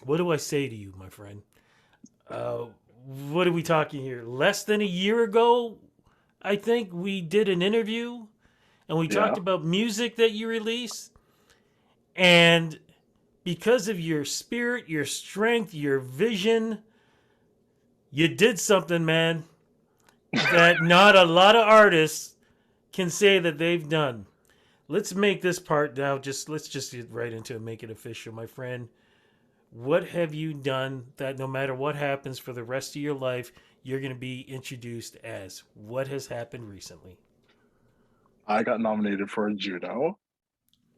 what do I say to you, my friend? Uh, what are we talking here? Less than a year ago, I think we did an interview and we Yeah. talked about music that you release. And because of your spirit, your strength, your vision, you did something, man, that not a lot of artists can say that they've done. Let's make this part now. Let's just get right into it, make it official, my friend. What have you done that no matter what happens for the rest of your life, you're going to be introduced as? What has happened recently? I got nominated for a Juno,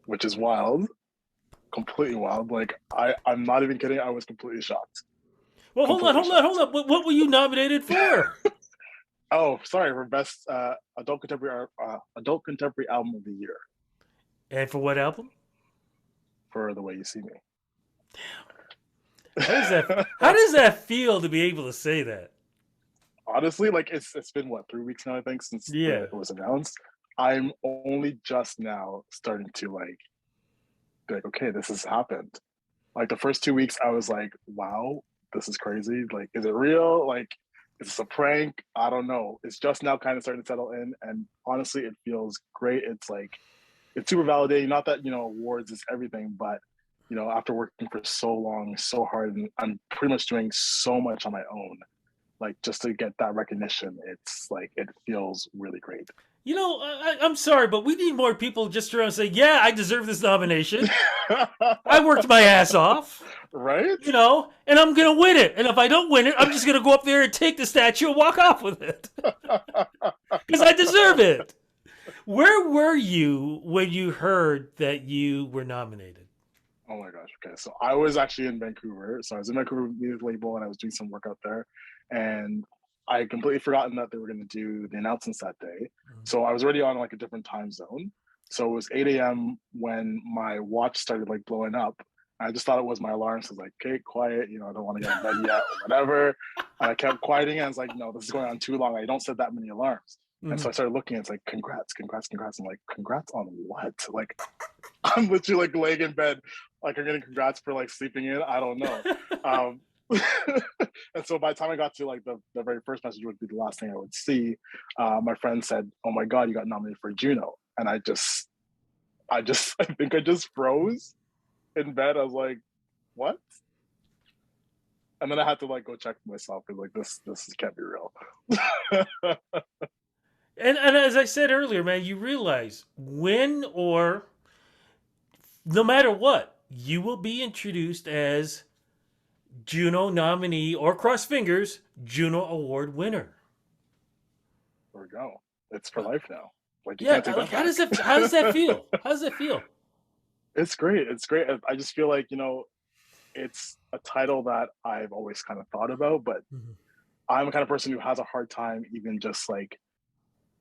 which is wild, completely wild. Like I'm not even kidding. I was completely shocked, Well, hold on, completely hold on, hold shocked. on. What were you nominated for? Oh, sorry, for best adult contemporary album of the year And for what album? for The Way You See Me. How does that? How does that feel to be able to say that? Honestly, like it's been what 3 weeks now, I think, since Yeah. it was announced. I'm only just now starting to like be like, okay, this has happened. Like the first 2 weeks, I was like, wow, this is crazy. Like, is it real? Like, is this a prank? I don't know. It's just now kind of starting to settle in, and honestly, it feels great. It's like it's super validating. Not that awards is everything, but after working for so long, so hard, and I'm pretty much doing so much on my own, like just to get that recognition, it's like it feels really great. I'm sorry, but we need more people just around say, "Yeah, I deserve this nomination. I worked my ass off." Right? And I'm gonna win it. And if I don't win it, I'm just gonna go up there and take the statue and walk off with it because I deserve it. Where were you when you heard that you were nominated? Oh my gosh. Okay. So I was actually in Vancouver. So I was in Vancouver Music Label and I was doing some work out there. And I had completely forgotten that they were going to do the announcements that day. So I was already on like a different time zone. So it was 8 a.m. when my watch started like blowing up. I just thought it was my alarm. So I was like, okay, quiet. I don't want to get in bed yet or whatever. And I kept quieting it. I was like, no, this is going on too long. I don't set that many alarms. And Mm-hmm. so I started looking. It's like, congrats, congrats, congrats. I'm like, congrats on what? Like, I'm literally like laying in bed, like I'm getting congrats for like sleeping in. I don't know. Um, and so by the time I got to like the very first message would be the last thing I would see. My friend said, "Oh my God, you got nominated for Juno," and I think I just froze in bed. I was like, "What?" And then I had to like go check for myself because like this can't be real. And as I said earlier, man, you realize when or no matter what, you will be introduced as Juno nominee or cross fingers Juno Award winner. There we go. It's for life now. Like you Yeah, can't take like that back. how does that feel? How does that feel? It's great. It's great. I just feel like it's a title that I've always kind of thought about, but Mhm. I'm the kind of person who has a hard time even just like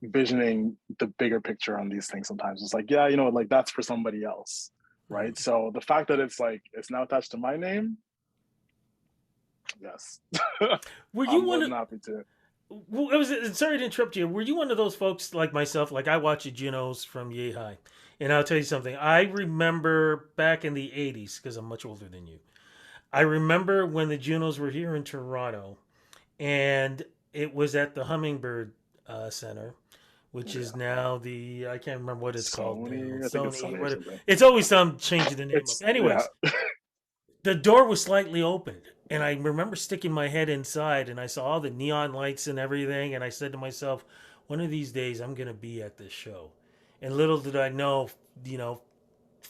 visioning the bigger picture on these things sometimes. It's like, yeah, like that's for somebody else. Right. So the fact that it's now attached to my name, yes. Were I'm you more one than of happy to. sorry to interrupt you. Were you one of those folks like myself? Like I watch the Junos from Yay High, and I'll tell you something. I remember back in the '80s because I'm much older than you. I remember when the Junos were here in Toronto, and it was at the Hummingbird Center, which is Yeah. now the I can't remember what it's called now. Sony, I think it's Sony, Sony or whatever. something. It's always some changing the name up. It's yeah. Anyways, the door was slightly opened, and I remember sticking my head inside, and I saw all the neon lights and everything, and I said to myself, one of these days I'm gonna be at this show. And little did I know, you know,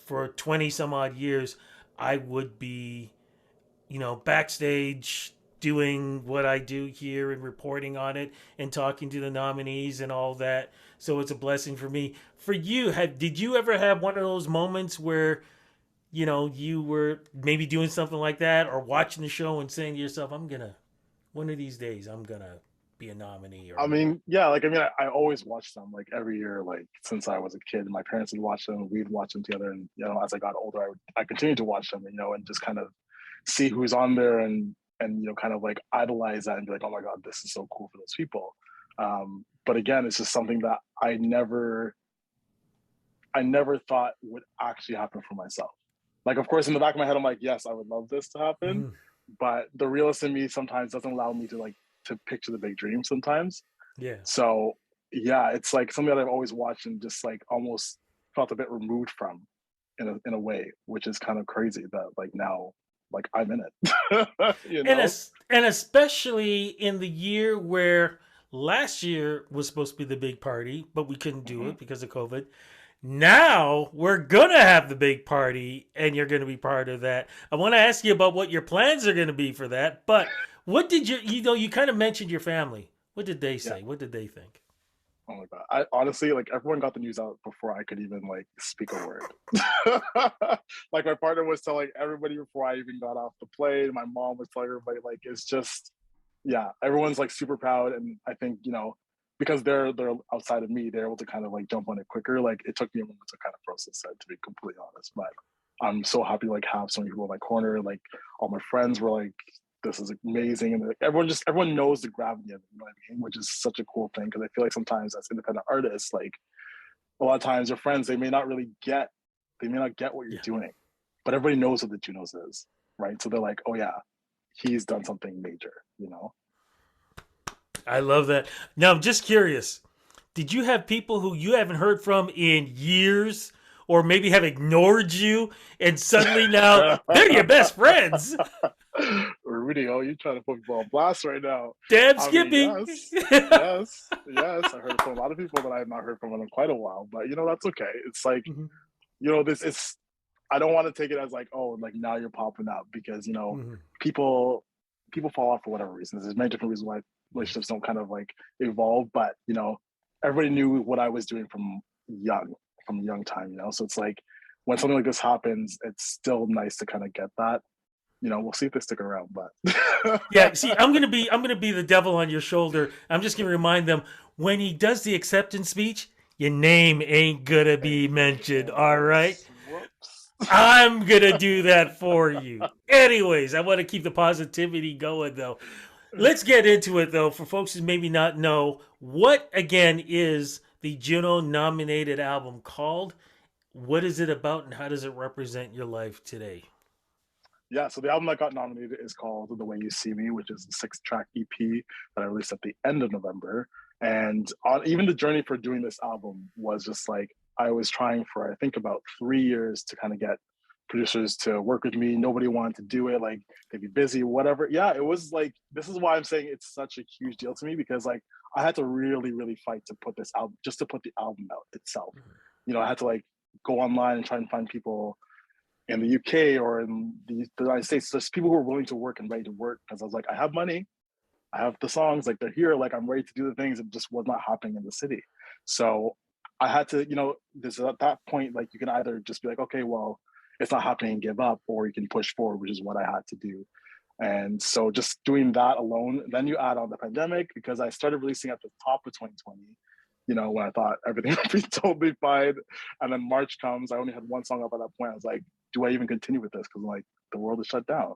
for 20 some odd years, I would be backstage doing what I do here and reporting on it and talking to the nominees and all that. So it's a blessing for me. For you, did you ever have one of those moments where you were maybe doing something like that or watching the show and saying to yourself, "I'm gonna one of these days I'm gonna be a nominee or I I'm gonna." mean, yeah, like I mean, I always watch them like every year, like since I was a kid. My parents would watch them, we'd watch them together, and as I got older, I continued to watch them, and just kind of see who's on there and kind of like idolize that and be like, oh my god, this is so cool for those people. But again, it's just something that I never thought would actually happen for myself. Like, of course, in the back of my head, I'm like, yes, I would love this to happen, Mm, but the realist in me sometimes doesn't allow me to like to picture the big dream sometimes. yeah. So yeah, it's like something that I've always watched and just like almost felt a bit removed from in a way, which is kind of crazy that like now like I'm in it. You know? And especially in the year where last year was supposed to be the big party, but we couldn't do Hmm. it because of COVID. Now we're gonna have the big party, and you're gonna be part of that. I want to ask you about what your plans are gonna be for that. But what did you know? You kind of mentioned your family. What did they Yeah. say? What did they think? Oh my god. I honestly like everyone got the news out before I could even like speak a word. Like my partner was telling everybody before I even got off the plane. My mom was telling everybody like it's just yeah, everyone's like super proud and I think, you know, because they're outside of me, they're able to kind of like jump on it quicker. Like it took me a moment to kind of process that to be completely honest. But I'm so happy to like have so many people in my corner. Like all my friends were like this is amazing. And like, everyone knows the gravity of it, you know what I mean? Which is such a cool thing because I feel like sometimes as independent artists, like a lot of times your friends, they may not get what you're Yeah, doing, but everybody knows what the Junos is, right? So they're like, oh yeah, he's done something major, you know? I love that. Now I'm just curious. Did you have people who you haven't heard from in years, or maybe have ignored you, and suddenly now they're your best friends? Rudy, oh, you trying to put people on blast right now. Damn I mean, Skippy. yes. I heard from a lot of people that I have not heard from in quite a while, but you know, that's okay. It's like, Mhm, you know, this is I don't want to take it as like, oh, like now you're popping up because, you know, mhm. people people fall off for whatever reasons. There's many different reasons why relationships don't kind of like evolve, but you know, everybody knew what I was doing young, from young time, you know. So it's like when something like this happens, it's still nice to kind of get that. You know, we'll see if they stick around, but Yeah, see, I'm gonna be the devil on your shoulder. I'm just gonna remind them when he does the acceptance speech, your name ain't gonna be mentioned. All right, whoops, whoops. I'm gonna do that for you. Anyways, I want to keep the positivity going though. Let's get into it though, for folks who maybe not know what again is the Juno nominated album called. What is it about, and how does it represent your life today? Yeah, so the album that got nominated is called The Way You See Me, which is a 6 track EP that I released at the end of November. And even the journey for doing this album was just like I was trying for, I think, about 3 years to kind of get producers to work with me. Nobody wanted to do it. Like they'd be busy, whatever. Yeah, it was like, this is why I'm saying it's such a huge deal to me because like I had to really, really fight to put this out, just to put the album out itself. You know, I had to like go online and try and find people in the UK or in the United States, there's people who are willing to work and ready to work because I was like, I have money, I have the songs, like they're here, like I'm ready to do the things. It just was not happening in the city. So I had to, you know, this at that point, like you can either just be like, okay, well, it's not happening and give up, or you can push forward, which is what I had to do. And so just doing that alone, then you add on the pandemic because I started releasing at the top of 2020, you know, when I thought everything would be totally fine. And then March comes, I only had one song up at that point. I was like, do I even continue with this? Because like the world is shut down.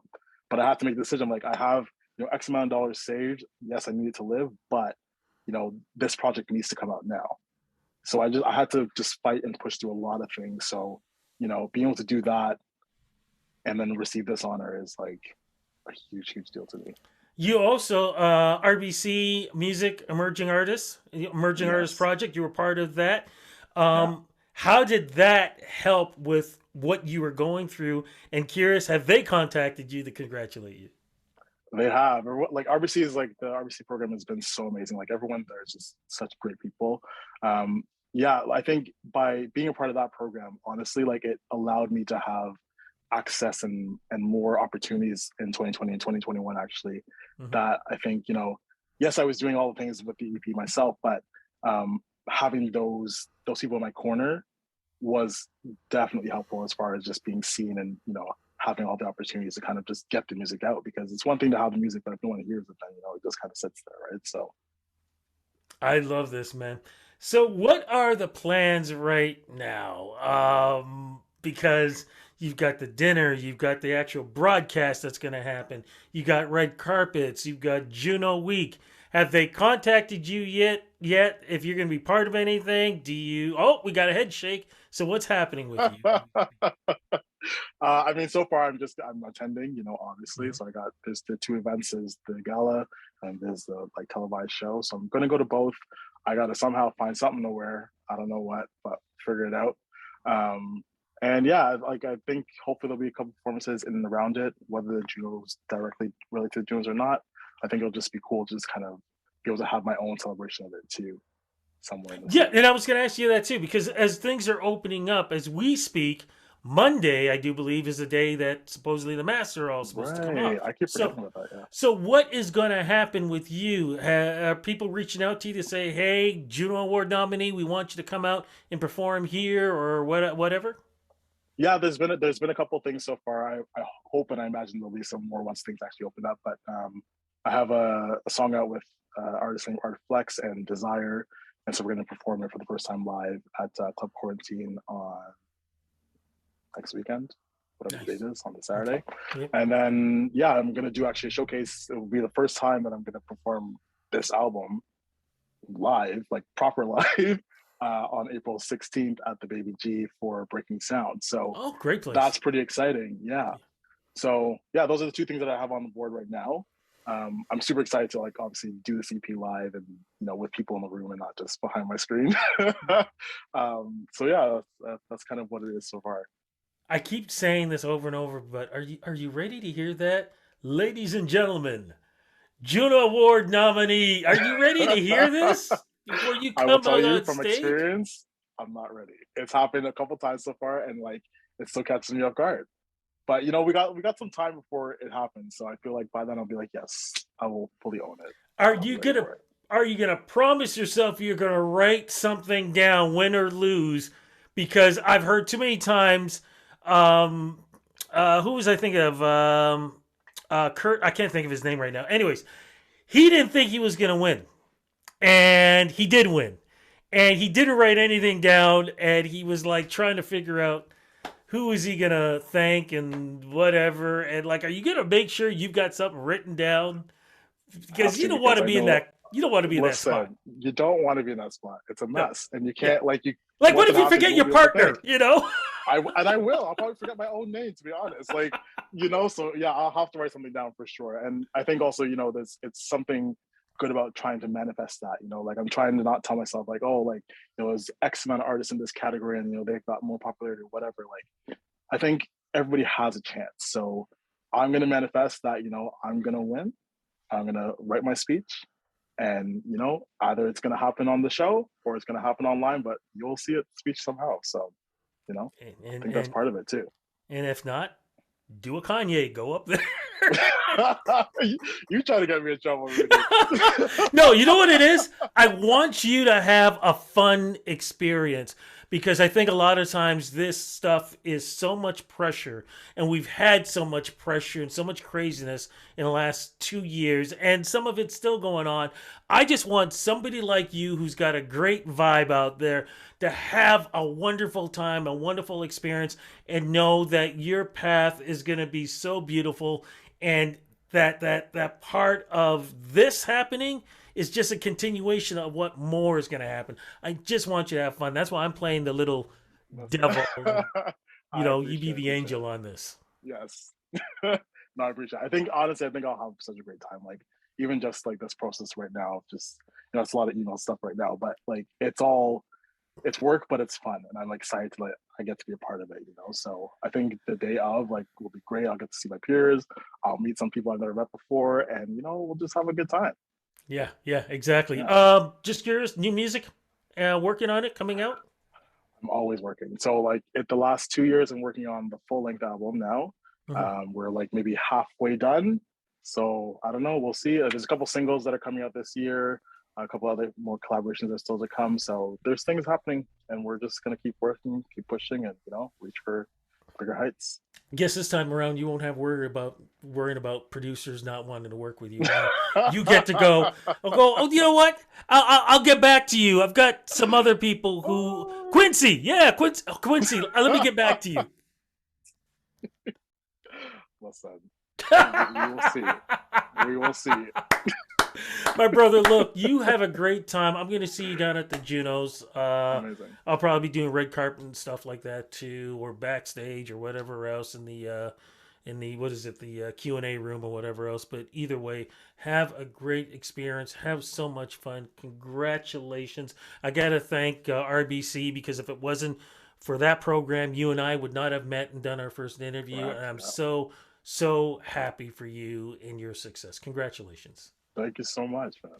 But I have to make a decision. I'm like, I have, you know, X amount of dollars saved. Yes, I need it to live, but you know, this project needs to come out now. So I had to just fight and push through a lot of things. So, you know, being able to do that and then receive this honor is like a huge, huge deal to me. You also RBC Music Emerging Artist Yes. Project. You were part of that. Yeah. How did that help with what you were going through? And curious, have they contacted you to congratulate you? They have. Like RBC is like the RBC program has been so amazing. Like everyone there is just such great people. Yeah, I think by being a part of that program, honestly, like it allowed me to have access and more opportunities in 2020 and 2021 actually Hmm. that I think, you know, yes, I was doing all the things with the EP myself, but having those people in my corner was definitely helpful as far as just being seen and, you know, having all the opportunities to kind of just get the music out because it's one thing to have the music, but if no one hears it, then, you know, it just kind of sits there, right? So, I love this, man. So, what are the plans right now? Because you've got the dinner, you've got the actual broadcast that's going to happen, you got red carpets, you've got Juno Week. Have they contacted you yet? If you're going to be part of anything, do you? Oh, we got a head shake. So what's happening with you? I mean, so far I'm attending, obviously. Mhm. So there's the two events: is the gala and there's the like televised show. So I'm gonna go to both. I gotta somehow find something to wear. I don't know what, but figure it out. Um, and yeah, like I think hopefully there'll be a couple performances in and around it, whether the Junos directly related to the Junos or not. I think it'll just be cool to just kind of be able to have my own celebration of it too, somewhere in the Yeah, city. and I was going to ask you that too, because as things are opening up, as we speak, Monday, I do believe, is the day that supposedly the masks are all supposed to come Right. off. I keep So, forgetting about that. Yeah. so what is going to happen with you? Are people reaching out to you to say, "Hey, Juno Award nominee, we want you to come out and perform here," or whatever? Yeah, there's been a couple of things so far. I hope and I imagine there'll be some more once things actually open up. But I have a song out with artists named Art Flex and Desire, and so we're going to perform it for the first time live at Club Quarantine on next weekend, whatever the Nice. date is, on the Okay. Saturday. Yep. And then yeah, I'm going to do actually a showcase. It will be the first time that I'm going to perform this album live, like proper live, on April 16th at the Baby G for Breaking Sound. So Oh, great that's place. pretty exciting. Yeah. So yeah, those are the two things that I have on the board right now. I'm super excited to like obviously do the CP live and with people in the room and not just behind my screen. So yeah, that's kind of what it is so far. I keep saying this over and over, but are you ready to hear that, ladies and gentlemen? Juno Award nominee. Are you ready to hear this before you I will come tell out you on from stage? experience, I'm not ready. It's happened a couple times so far, and like it still catches me off guard. But we got some time before it happens, so I feel like by then I'll be like, yes, I will fully own it, Are and I'll be you ready gonna for it. are you gonna promise yourself you're gonna write something down, win or lose? Because I've heard too many times. Um, who was I thinking of? Kurt. I can't think of his name right now. Anyways, he didn't think he was gonna win, and he did win. And he didn't write anything down, and he was like trying to figure out who is he gonna thank and whatever. And like, are you gonna make sure you've got something written down? I have Because you to don't want because to I be in know. that you don't want to be in that spot. Listen, you don't want to be in that spot. It's a No. mess, and you Yeah. can't like you. Like, what Once it if you happens, you forget won't your be able to partner? thank. You know? I will. I'll probably forget my own name to be honest. Like so yeah, I'll have to write something down for sure. And I think also there's it's something good about trying to manifest that. Like I'm trying to not tell myself like oh like there's X amount of artists in this category and they've got more popularity or whatever. Like I think everybody has a chance. So I'm gonna manifest that I'm gonna win. I'm gonna write my speech. And either it's gonna happen on the show or it's gonna happen online, but you'll see it speech somehow. So And I and think that's and, part of it too. and if not, do a Kanye. Go up there. You try to get me in trouble, Rudy. No, you know what it is? I want you to have a fun experience because I think a lot of times this stuff is so much pressure, and we've had so much pressure and so much craziness in the last 2 years, and some of it's still going on. I just want somebody like you who's got a great vibe out there to have a wonderful time, a wonderful experience, and know that your path is going to be so beautiful and that part of this happening is just a continuation of what more is going to happen. I just want you to have fun. That's why I'm playing the little devil, and I you be the appreciate angel it. on this. Yes. No, I appreciate it. I think honestly, I think I'll have such a great time. Like even just like this process right now, just it's a lot of email stuff right now, but like it's work, but it's fun, and I'm excited to I get to be a part of it. So I think the day of like will be great. I'll get to see my peers. I'll meet some people I've never met before, and we'll just have a good time. Yeah, yeah, exactly. Yeah, Just curious, new music, working on it, coming out. I'm always working. So like the last 2 years, I'm working on the full length album now. Mhm. We're like maybe halfway done. So I don't know. We'll see. There's a couple singles that are coming out this year. A couple other more collaborations are still to come. So there's things happening, and we're just gonna keep working, keep pushing, and reach for bigger heights. Guess this time around you won't have worrying about producers not wanting to work with you. Now you get to go. I'll go. Oh, you know what? I'll get back to you. I've got some other people who Quincy. Yeah, Quincy. Oh, Quincy. Let me get back to you. Listen, we will see. We will see. My brother, look, you have a great time. I'm going to see you down at the Junos. Amazing. I'll probably be doing red carpet and stuff like that too, or backstage or whatever else in the what is it, the Q&A room or whatever else. But either way, have a great experience. Have so much fun. Congratulations. I got to thank RBC, because if it wasn't for that program, you and I would not have met and done our first interview. Correct. And I'm Yeah. so happy for you and your success. Congratulations. Thank you so much, man.